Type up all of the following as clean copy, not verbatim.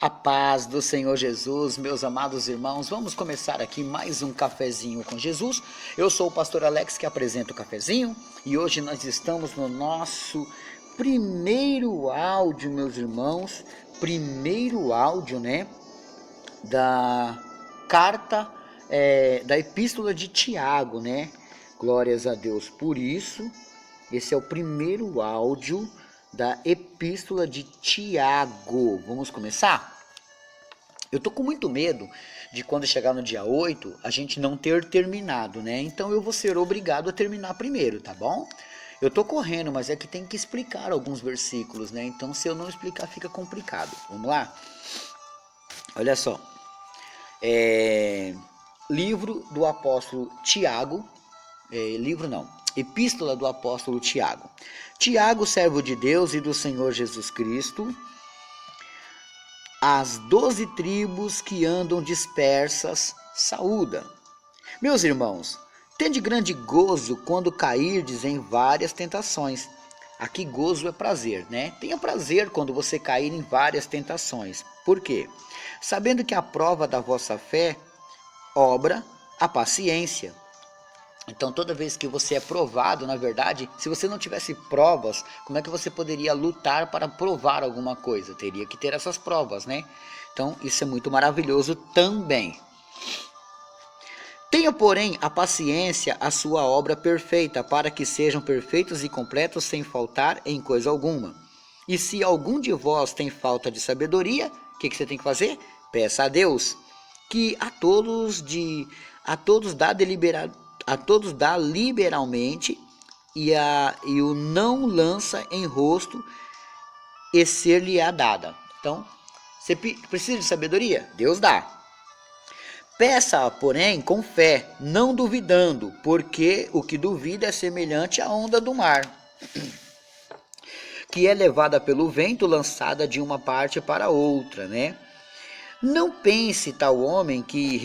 A paz do Senhor Jesus, meus amados irmãos, vamos começar aqui mais um cafezinho com Jesus. Eu sou o pastor Alex que apresenta o cafezinho e hoje nós estamos no nosso primeiro áudio, meus irmãos, da carta, da epístola de Tiago, Glórias a Deus por isso. Esse é o primeiro áudio da epístola de Tiago. Vamos começar? Eu tô com muito medo de quando chegar no dia 8, a gente não ter terminado, Então eu vou ser obrigado a terminar primeiro, tá bom? Eu tô correndo, mas é que tem que explicar alguns versículos, Então se eu não explicar fica complicado. Vamos lá? Olha só. Livro do apóstolo Tiago. Epístola do apóstolo Tiago. Tiago, servo de Deus e do Senhor Jesus Cristo, as 12 tribos que andam dispersas, saúda. Meus irmãos, tende grande gozo quando cairdes em várias tentações. Aqui gozo é prazer, Tenha prazer quando você cair em várias tentações. Por quê? Sabendo que a prova da vossa fé obra a paciência. Então, toda vez que você é provado, na verdade, se você não tivesse provas, como é que você poderia lutar para provar alguma coisa? Teria que ter essas provas, Então, isso é muito maravilhoso também. Tenha, porém, a paciência, a sua obra perfeita, para que sejam perfeitos e completos sem faltar em coisa alguma. E se algum de vós tem falta de sabedoria, o que você tem que fazer? Peça a Deus, que a todos dá liberalmente e o não lança em rosto e ser-lhe-á dada. Então, você precisa de sabedoria? Deus dá. Peça, porém, com fé, não duvidando, porque o que duvida é semelhante à onda do mar, que é levada pelo vento, lançada de uma parte para outra, Não pense tal homem que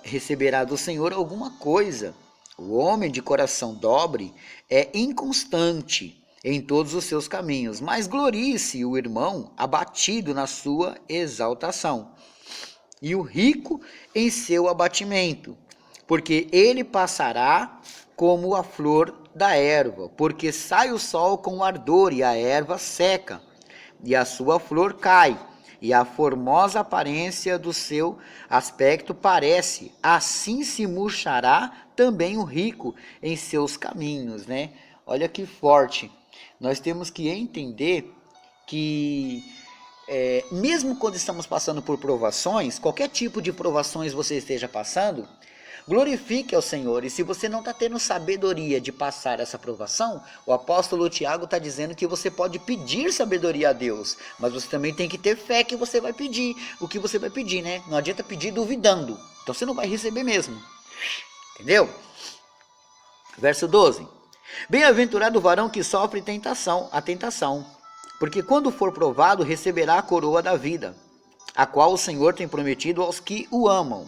receberá do Senhor alguma coisa. O homem de coração dobre é inconstante em todos os seus caminhos, mas glorie-se o irmão abatido na sua exaltação, e o rico em seu abatimento, porque ele passará como a flor da erva, porque sai o sol com ardor e a erva seca, e a sua flor cai, e a formosa aparência do seu aspecto parece, assim se murchará também o rico em seus caminhos, Olha que forte. Nós temos que entender que mesmo quando estamos passando por provações, qualquer tipo de provações você esteja passando, glorifique ao Senhor. E se você não está tendo sabedoria de passar essa provação, o apóstolo Tiago está dizendo que você pode pedir sabedoria a Deus, mas você também tem que ter fé que você vai pedir o que você vai pedir, Não adianta pedir duvidando, então você não vai receber mesmo. Entendeu? Verso 12. Bem-aventurado o varão que sofre a tentação, porque quando for provado receberá a coroa da vida, a qual o Senhor tem prometido aos que o amam.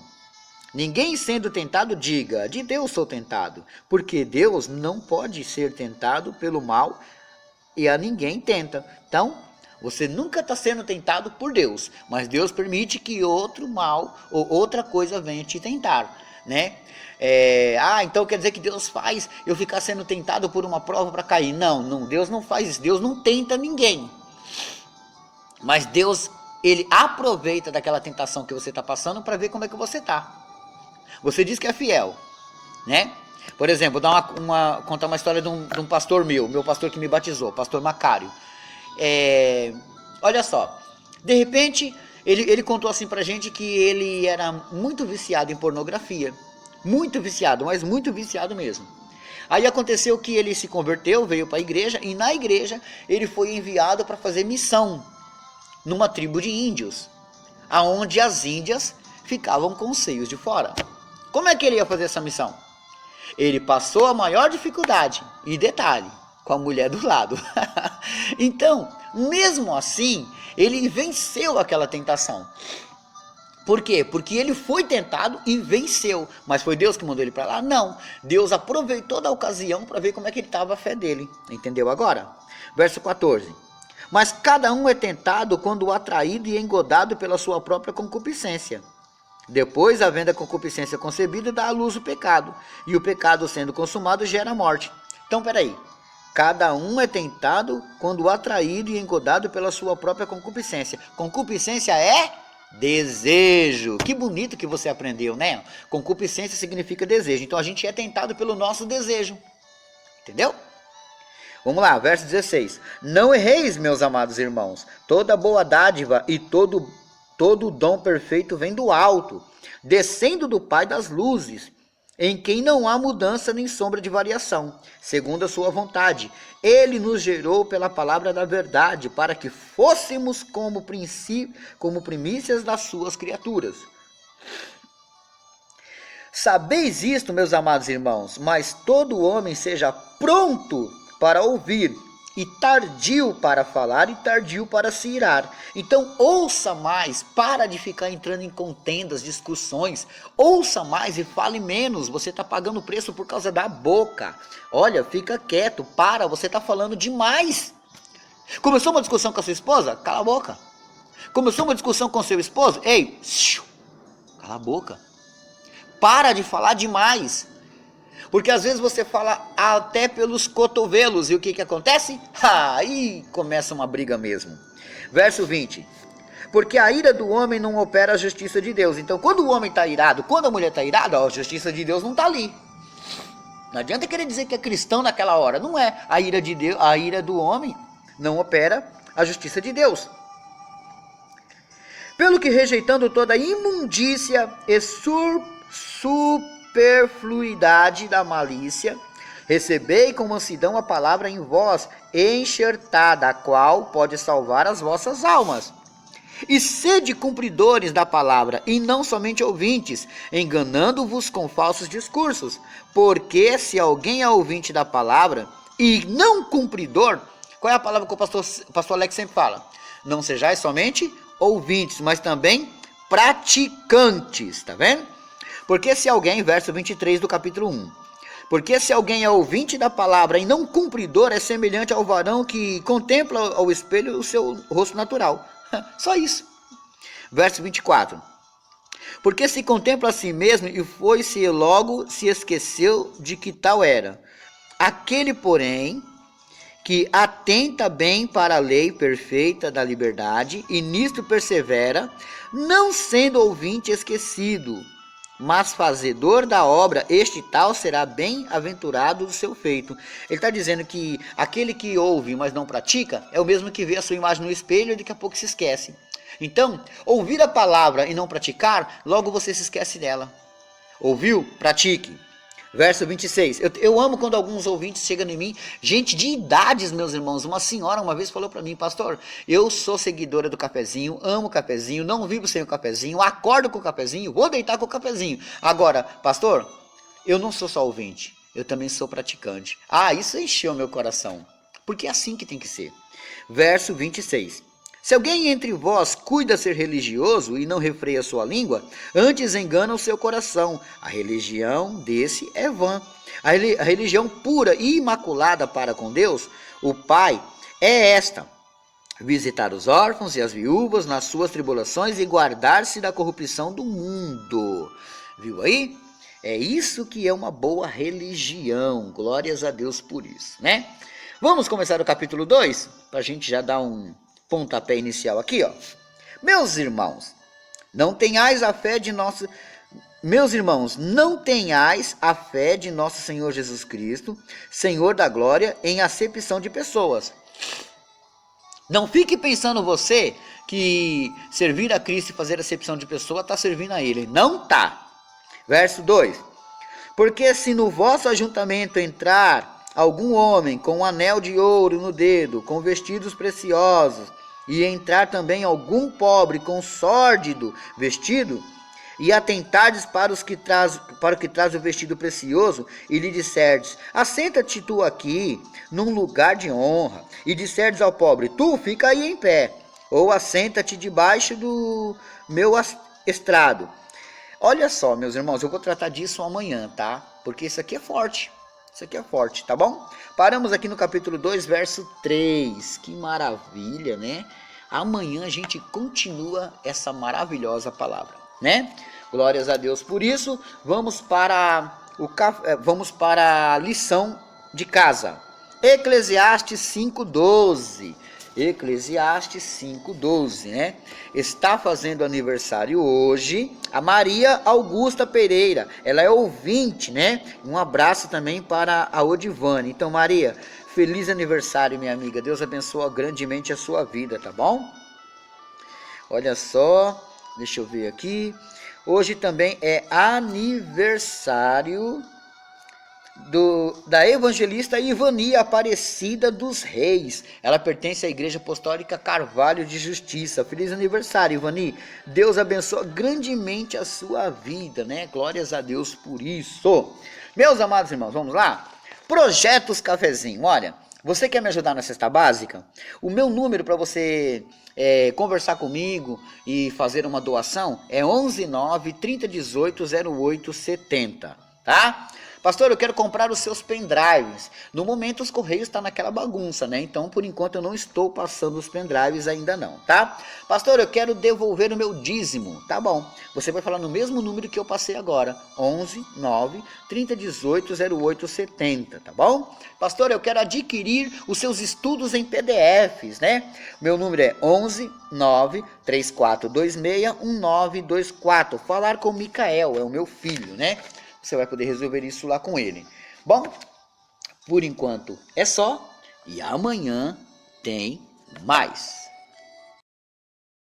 Ninguém sendo tentado diga, de Deus sou tentado, porque Deus não pode ser tentado pelo mal e a ninguém tenta. Então, você nunca está sendo tentado por Deus, mas Deus permite que outro mal ou outra coisa venha te tentar, então quer dizer que Deus faz eu ficar sendo tentado por uma prova para cair. Não, Deus não faz isso, Deus não tenta ninguém. Mas Deus, Ele aproveita daquela tentação que você está passando para ver como é que você está. Você diz que é fiel, Por exemplo, vou contar uma história de um pastor meu pastor que me batizou, pastor Macário. Olha só, de repente, ele contou assim pra gente que ele era muito viciado em pornografia. Muito viciado, mas muito viciado mesmo. Aí aconteceu que ele se converteu, veio para a igreja, e na igreja ele foi enviado para fazer missão numa tribo de índios, aonde as índias ficavam com os seios de fora. Como é que ele ia fazer essa missão? Ele passou a maior dificuldade, e detalhe, com a mulher do lado. Então, mesmo assim, ele venceu aquela tentação. Por quê? Porque ele foi tentado e venceu. Mas foi Deus que mandou ele para lá? Não. Deus aproveitou da ocasião para ver como é que estava a fé dele. Entendeu agora? Verso 14. Mas cada um é tentado quando atraído e engodado pela sua própria concupiscência. Depois, havendo a concupiscência concebida, dá à luz o pecado. E o pecado, sendo consumado, gera a morte. Então, peraí. Cada um é tentado quando atraído e engodado pela sua própria concupiscência. Concupiscência é desejo. Que bonito que você aprendeu, né? Concupiscência significa desejo. Então, a gente é tentado pelo nosso desejo. Entendeu? Vamos lá, verso 16. Não erreis, meus amados irmãos. Toda boa dádiva e todo dom perfeito vem do alto, descendo do Pai das luzes, em quem não há mudança nem sombra de variação, segundo a sua vontade. Ele nos gerou pela palavra da verdade, para que fôssemos como primícias das suas criaturas. Sabeis isto, meus amados irmãos, mas todo homem seja pronto para ouvir, e tardio para falar e tardio para se irar. Então ouça mais, para de ficar entrando em contendas, discussões. Ouça mais e fale menos. Você está pagando preço por causa da boca. Olha, fica quieto, para, você está falando demais. Começou uma discussão com a sua esposa? Cala a boca. Começou uma discussão com seu esposo? Ei, cala a boca. Para de falar demais. Porque às vezes você fala até pelos cotovelos. E o que acontece? Aí começa uma briga mesmo. Verso 20. Porque a ira do homem não opera a justiça de Deus. Então quando o homem está irado, quando a mulher está irada, a justiça de Deus não está ali. Não adianta querer dizer que é cristão naquela hora. Não é. A ira de Deus, a ira do homem não opera a justiça de Deus. Pelo que rejeitando toda imundícia e superfluidade da malícia, recebei com mansidão a palavra em vós, enxertada, a qual pode salvar as vossas almas. E sede cumpridores da palavra, e não somente ouvintes, enganando-vos com falsos discursos. Porque se alguém é ouvinte da palavra, e não cumpridor, qual é a palavra que o pastor Alex sempre fala? Não sejais somente ouvintes, mas também praticantes, tá vendo? Porque se alguém, verso 23 do capítulo 1, porque se alguém é ouvinte da palavra e não cumpridor, é semelhante ao varão que contempla ao espelho o seu rosto natural. Só isso. Verso 24. Porque se contempla a si mesmo e foi-se e logo se esqueceu de que tal era. Aquele, porém, que atenta bem para a lei perfeita da liberdade e nisto persevera, não sendo ouvinte esquecido, mas fazedor da obra, este tal será bem-aventurado do seu feito. Ele está dizendo que aquele que ouve, mas não pratica, é o mesmo que vê a sua imagem no espelho e daqui a pouco se esquece. Então, ouvir a palavra e não praticar, logo você se esquece dela. Ouviu? Pratique. Verso 26. Eu amo quando alguns ouvintes chegam em mim, gente de idades, meus irmãos. Uma senhora uma vez falou para mim: pastor, eu sou seguidora do cafezinho, amo o cafezinho, não vivo sem o cafezinho, acordo com o cafezinho, vou deitar com o cafezinho. Agora, pastor, eu não sou só ouvinte, eu também sou praticante. Isso encheu meu coração, porque é assim que tem que ser. Verso 26. Se alguém entre vós cuida ser religioso e não refreia sua língua, antes engana o seu coração. A religião desse é vã. A religião pura e imaculada para com Deus, o Pai, é esta: visitar os órfãos e as viúvas nas suas tribulações e guardar-se da corrupção do mundo. Viu aí? É isso que é uma boa religião. Glórias a Deus por isso, né? Vamos começar o capítulo 2? Para a gente já dar um pontapé inicial aqui, ó. Meus irmãos, não tenhais a fé de nosso... Meus irmãos, não tenhais a fé de nosso Senhor Jesus Cristo, Senhor da glória, em acepção de pessoas. Não fique pensando você que servir a Cristo e fazer acepção de pessoa está servindo a Ele. Não tá. Verso 2. Porque se no vosso ajuntamento entrar algum homem com um anel de ouro no dedo, com vestidos preciosos, e entrar também algum pobre com sórdido vestido, e atentardes para o que traz o vestido precioso, e lhe disserdes: assenta-te tu aqui, num lugar de honra, e disserdes ao pobre: tu fica aí em pé, ou assenta-te debaixo do meu estrado. Olha só, meus irmãos, eu vou tratar disso amanhã, tá? Porque isso aqui é forte. Isso aqui é forte, tá bom? Paramos aqui no capítulo 2, verso 3. Que maravilha, né? Amanhã a gente continua essa maravilhosa palavra, né? Glórias a Deus por isso. Vamos para a lição de casa. Eclesiastes 5:12. Eclesiastes 5:12, né? Está fazendo aniversário hoje a Maria Augusta Pereira. Ela é ouvinte, né? Um abraço também para a Odivane. Então, Maria, feliz aniversário, minha amiga. Deus abençoe grandemente a sua vida, tá bom? Olha só, deixa eu ver aqui. Hoje também é aniversário da evangelista Ivani Aparecida dos Reis. Ela pertence à Igreja Apostólica Carvalho de Justiça. Feliz aniversário, Ivani. Deus abençoe grandemente a sua vida, né? Glórias a Deus por isso. Meus amados irmãos, vamos lá? Projetos Cafezinho. Olha, você quer me ajudar na cesta básica? O meu número para você conversar comigo e fazer uma doação é 119 3018 0870, tá? Pastor, eu quero comprar os seus pendrives. No momento os correios estão naquela bagunça, né? Então, por enquanto, eu não estou passando os pendrives ainda não, tá? Pastor, eu quero devolver o meu dízimo. Tá bom. Você vai falar no mesmo número que eu passei agora. 11 9 3018 0870, tá bom? Pastor, eu quero adquirir os seus estudos em PDFs, né? Meu número é 11 9 3426 1924. Falar com o Micael, é o meu filho, né? Você vai poder resolver isso lá com ele. Bom, por enquanto é só. E amanhã tem mais.